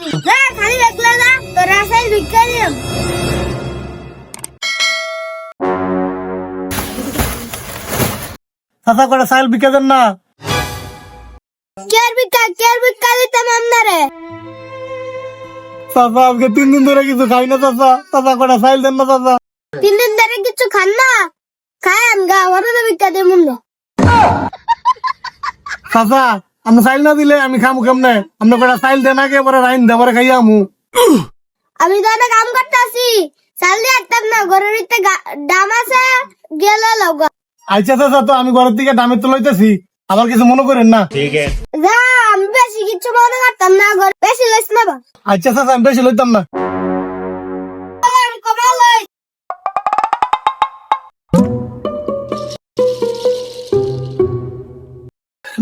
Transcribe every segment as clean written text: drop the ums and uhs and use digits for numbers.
দিই যা খালি দেখলে যা তোর আসাই ভিক্ষা দিম চাচা করে সাইল বিকে দেন না। কেয়ার ভিক্ষা দিতাম আপনারে চাচা আজকে 3 দিন ধরে কিছু খাই না চাচা, চাচা করে সাইল দেন না চাচা। 3 দিন ধরে কিছু খান না খান গা ওরে ভিক্ষা দিম না চাচা আমি সাইল না দিলে আমি খামু কেমনে? আপনি করে সাইল দেন আগে পরে রাইন দে পরে খাইয়া আমু। আমি তো একটা কাম করতেছি চাল দিয়ে আসতাম না ঘরের ভিতরে ডাম আছে গেলে লগা আচ্ছা চাচা, তো আমি ঘরের থেকে দামে তো লইতেছি, আবার কিছু মনে করেন না। যা আমি বেশি কিছু মনে করতাম না ঘর বেশি লইস না বা আচ্ছা চাচা আমি বেশি লইতাম না। কমাল লই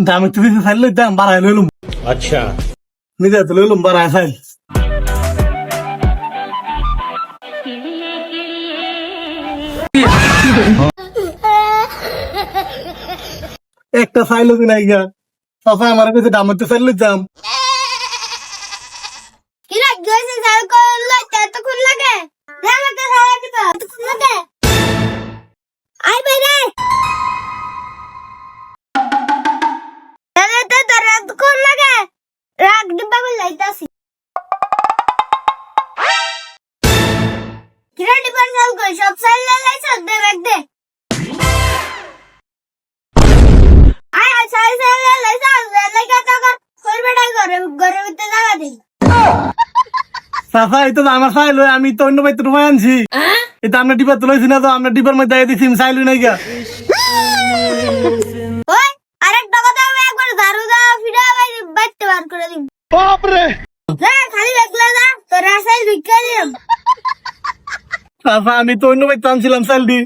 দামে তো দিতে সাইল লইতাম, বাড়াই লইলুম। अच्छा নিজে তো লইলুম বাড়াই সাইল। একটা সাইল দিন আইগা চাচা আমার কাছে দামে তো সাইল লইতাম। কি রে গেছে চাল কোন লইতে এতক্ষণ লাগে আমাকে সারা দিবা এতক্ষণ লাগে আই ভাই রে তাহলে তো তোর এতক্ষণ লাগে রাগ দিবা বলে লাইতাছি কিরা ডিপার চাল কই সব সাইল লাইছ দে ব্যাগ দে আয় সাইল লাইছ লাগা তো কর বেটা ঘরে ভিতরে লাগা দে চাচা এই তো আমার সাইল হই, আমি তো অন্য বাইতে রুমাই আনছি। এটা আমরা ডিবার তুলাইছি না, তো আমরা ডিবার মধ্যে দিয়ে দিছি সাইল হই নাই গা। ওই আরেকটা কথা আমি একবার ঝাড়ু দাও ফিরা বাইতে বার করে দিম বাপ রে যা খালি দেখলে যা তোর আসাই ভিক্ষা দিম চাচা আমি তো অন্য বাইতে আনছিলাম সাইল দি।